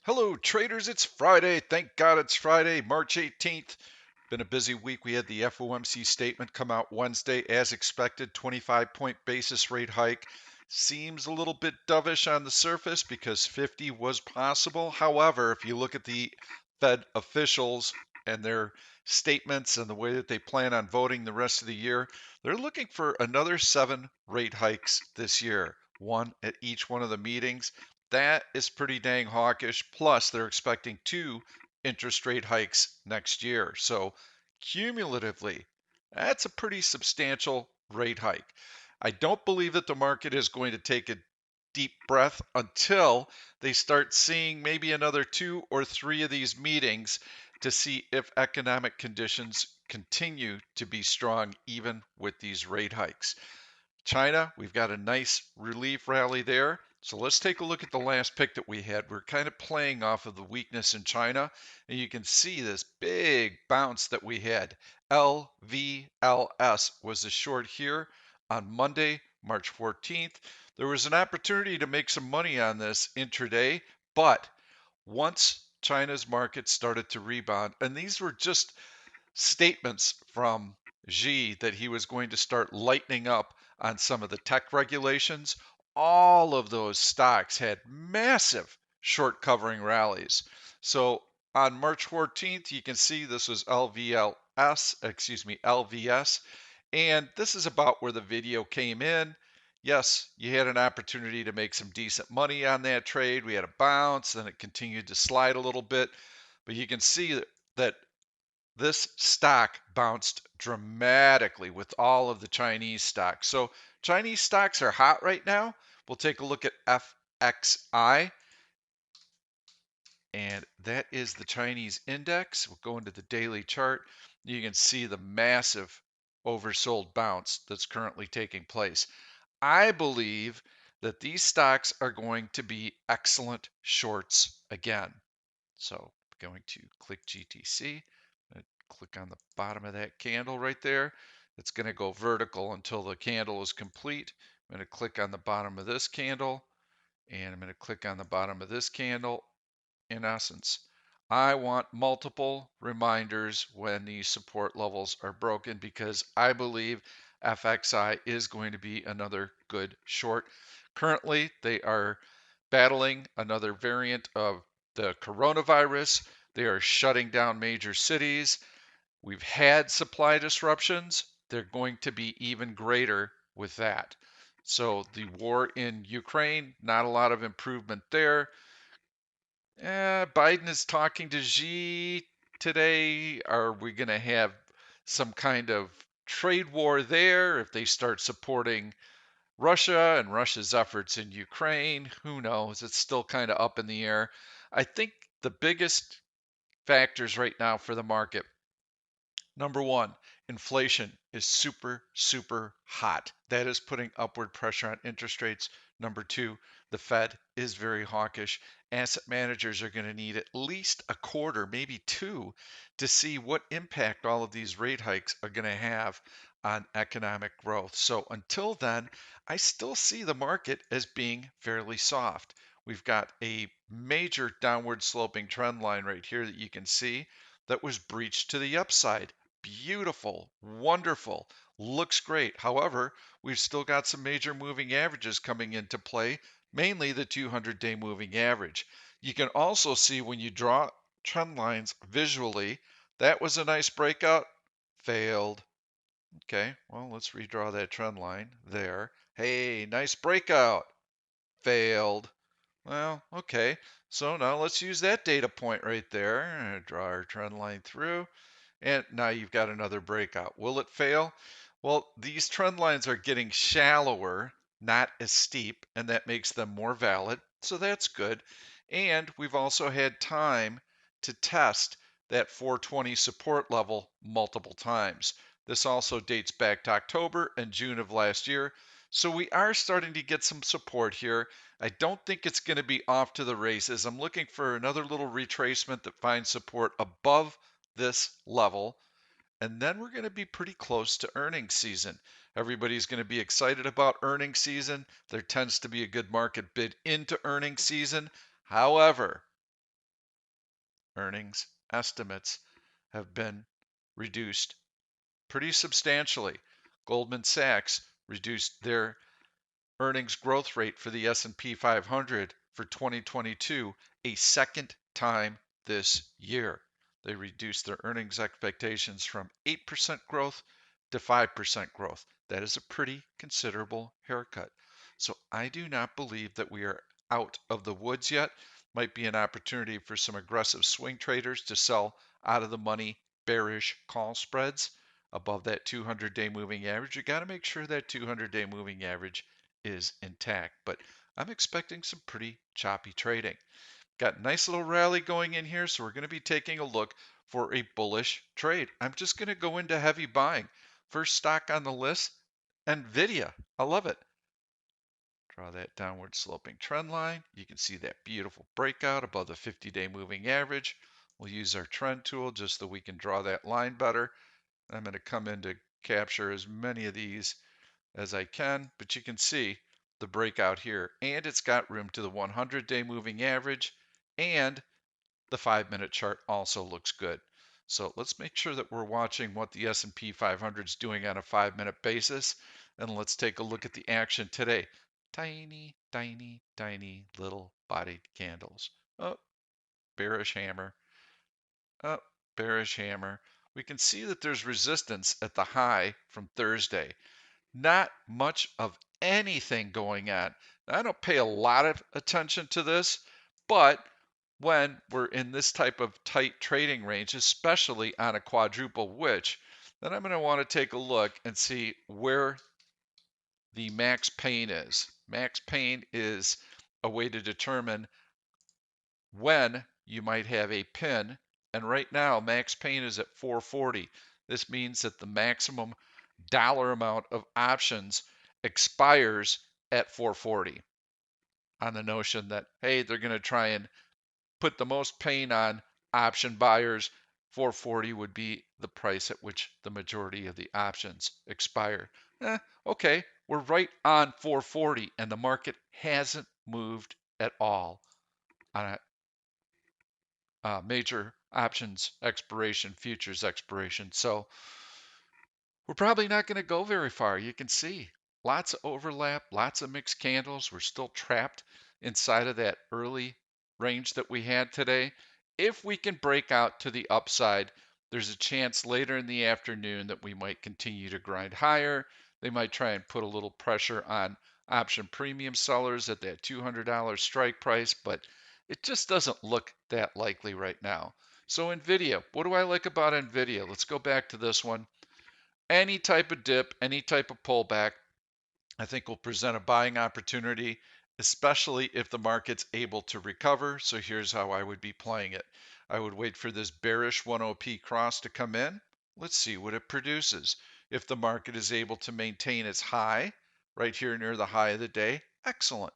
Hello, traders. It's Friday. Thank God it's Friday, March 18th. Been a busy week. We had the FOMC statement come out Wednesday, as expected. 25-point basis rate hike. Seems a little bit dovish on the surface because 50 was possible. However, if you look at the Fed officials and their statements and the way that they plan on voting the rest of the year, they're looking for another 7 rate hikes this year, one at each one of the meetings. That is pretty dang hawkish. Plus, they're expecting 2 interest rate hikes next year. So, cumulatively, that's a pretty substantial rate hike. I don't believe that the market is going to take a deep breath until they start seeing maybe another 2 or 3 of these meetings to see if economic conditions continue to be strong even with these rate hikes. China, we've got a nice relief rally there. So let's take a look at the last pick that we had. We're kind of playing off of the weakness in China, and you can see this big bounce that we had. LVLS was the short here on Monday, March 14th. There was an opportunity to make some money on this intraday, but once China's market started to rebound, and these were just statements from Xi that he was going to start lightening up on some of the tech regulations, all of those stocks had massive short covering rallies. So on March 14th, you can see this was LVS, and this is about where the video came in. Yes, you had an opportunity to make some decent money on that trade. We had a bounce, then it continued to slide a little bit, but you can see that this stock bounced dramatically with all of the Chinese stocks. So Chinese stocks are hot right now. We'll take a look at FXI, and that is the Chinese index. We'll go into the daily chart. You can see the massive oversold bounce that's currently taking place. I believe that these stocks are going to be excellent shorts again. So going to click GTC, click on the bottom of that candle right there. It's going to go vertical until the candle is complete. I'm going to click on the bottom of this candle, and I'm going to click on the bottom of this candle. In essence, I want multiple reminders when these support levels are broken because I believe FXI is going to be another good short. Currently, they are battling another variant of the coronavirus. They are shutting down major cities. We've had supply disruptions. They're going to be even greater with that. So the war in Ukraine, not a lot of improvement there. Biden is talking to Xi today. Are we going to have some kind of trade war there if they start supporting Russia and Russia's efforts in Ukraine? Who knows? It's still kind of up in the air. I think the biggest factors right now for the market, number one, inflation is super, super hot. That is putting upward pressure on interest rates. Number two, the Fed is very hawkish. Asset managers are going to need at least a quarter, maybe two, to see what impact all of these rate hikes are going to have on economic growth. So until then, I still see the market as being fairly soft. We've got a major downward sloping trend line right here that you can see that was breached to the upside. Beautiful, wonderful, looks great. However, we've still got some major moving averages coming into play, mainly the 200-day moving average. You can also see when you draw trend lines visually, that was a nice breakout, failed. Okay, well, let's redraw that trend line there. Hey, nice breakout, failed. Well, okay, so now let's use that data point right there. Draw our trend line through. And now you've got another breakout. Will it fail? Well, these trend lines are getting shallower, not as steep, and that makes them more valid. So that's good. And we've also had time to test that 420 support level multiple times. This also dates back to October and June of last year. So we are starting to get some support here. I don't think it's going to be off to the races. I'm looking for another little retracement that finds support above this level, and then we're going to be pretty close to earnings season. Everybody's going to be excited about earnings season. There tends to be a good market bid into earnings season. However, earnings estimates have been reduced pretty substantially. Goldman Sachs reduced their earnings growth rate for the S&P 500 for 2022 a second time this year. They reduced their earnings expectations from 8% growth to 5% growth. That is a pretty considerable haircut. So I do not believe that we are out of the woods yet. Might be an opportunity for some aggressive swing traders to sell out of the money bearish call spreads above that 200-day moving average. You got to make sure that 200-day moving average is intact, but I'm expecting some pretty choppy trading. Got a nice little rally going in here, so we're going to be taking a look for a bullish trade. I'm just going to go into heavy buying. First stock on the list, Nvidia. I love it. Draw that downward sloping trend line. You can see that beautiful breakout above the 50-day moving average. We'll use our trend tool just so we can draw that line better. I'm going to come in to capture as many of these as I can, but you can see the breakout here, and it's got room to the 100-day moving average, and the 5-minute chart also looks good. So let's make sure that we're watching what the S&P 500 is doing on a 5-minute basis, and let's take a look at the action today. Tiny, tiny, tiny little bodied candles. Oh, bearish hammer. Oh, bearish hammer. We can see that there's resistance at the high from Thursday. Not much of anything going on. Now, I don't pay a lot of attention to this, but when we're in this type of tight trading range, especially on a quadruple witch, then I'm going to want to take a look and see where the max pain is. Max pain is a way to determine when you might have a pin, and right now max pain is at 440. This means that the maximum dollar amount of options expires at 440 on the notion that, hey, they're going to try and put the most pain on option buyers. 440 would be the price at which the majority of the options expire. Okay, we're right on 440 and the market hasn't moved at all on a major options expiration, futures expiration. So we're probably not going to go very far. You can see lots of overlap, lots of mixed candles. We're still trapped inside of that early range that we had today. If we can break out to the upside, there's a chance later in the afternoon that we might continue to grind higher. They might try and put a little pressure on option premium sellers at that $200 strike price, but it just doesn't look that likely right now. So Nvidia, what do I like about Nvidia? Let's go back to this one. Any type of dip, any type of pullback, I think will present a buying opportunity, especially if the market's able to recover. So here's how I would be playing it. I would wait for this bearish 10P cross to come in. Let's see what it produces. If the market is able to maintain its high right here near the high of the day, excellent.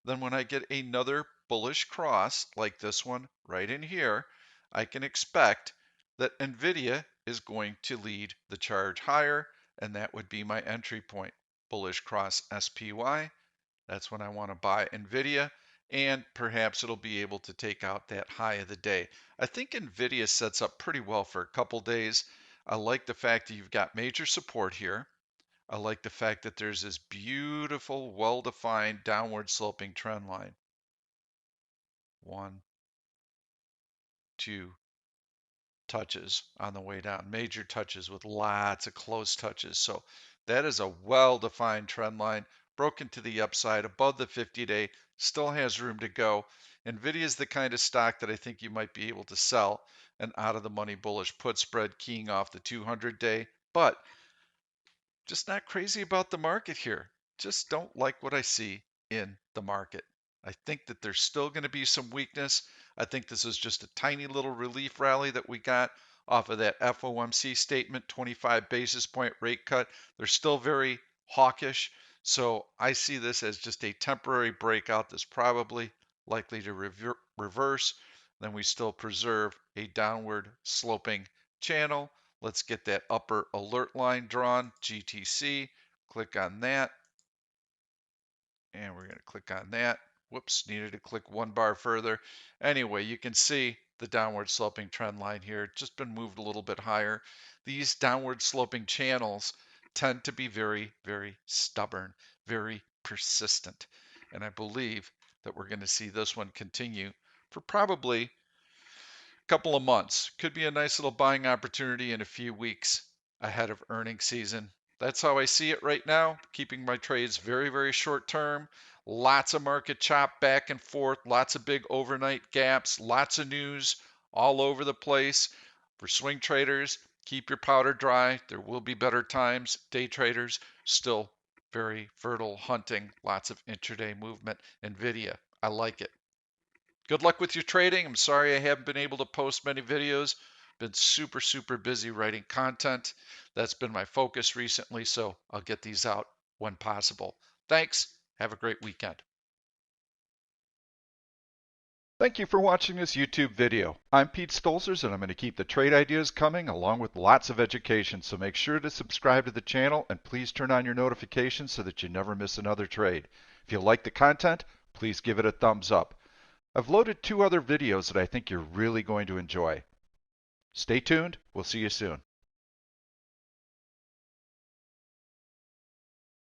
Then when I get another bullish cross like this one right in here, I can expect that Nvidia is going to lead the charge higher, and that would be my entry point. Bullish cross SPY. That's when I want to buy Nvidia, and perhaps it'll be able to take out that high of the day. I think Nvidia sets up pretty well for a couple days. I like the fact that you've got major support here. I like the fact that there's this beautiful, well-defined downward sloping trend line. 1, 2 touches on the way down, major touches with lots of close touches. So that is a well-defined trend line, broken to the upside above the 50-day, still has room to go. Nvidia is the kind of stock that I think you might be able to sell an out of the money bullish put spread keying off the 200-day, but just not crazy about the market here. Just don't like what I see in the market. I think that there's still going to be some weakness. I think this is just a tiny little relief rally that we got off of that FOMC statement, 25 basis point rate cut. They're still very hawkish. So I see this as just a temporary breakout that's probably likely to reverse. Then we still preserve a downward sloping channel. Let's get that upper alert line drawn, GTC. Click on that. And we're going to click on that. Whoops, needed to click one bar further. Anyway, you can see the downward sloping trend line here, just been moved a little bit higher. These downward sloping channels tend to be very, very stubborn, very persistent. And I believe that we're going to see this one continue for probably a couple of months. Could be a nice little buying opportunity in a few weeks ahead of earnings season. That's how I see it right now, keeping my trades very, very short term. Lots of market chop back and forth, lots of big overnight gaps, lots of news all over the place. For swing traders, keep your powder dry. There will be better times. Day traders, still very fertile hunting, lots of intraday movement. NVIDIA, I like it. Good luck with your trading. I'm sorry I haven't been able to post many videos. Been super, super busy writing content. That's been my focus recently, so I'll get these out when possible. Thanks. Have a great weekend. Thank you for watching this YouTube video. I'm Pete Stolzers and I'm going to keep the trade ideas coming along with lots of education, so make sure to subscribe to the channel and please turn on your notifications so that you never miss another trade. If you like the content, please give it a thumbs up. I've loaded 2 other videos that I think you're really going to enjoy. Stay tuned. We'll see you soon.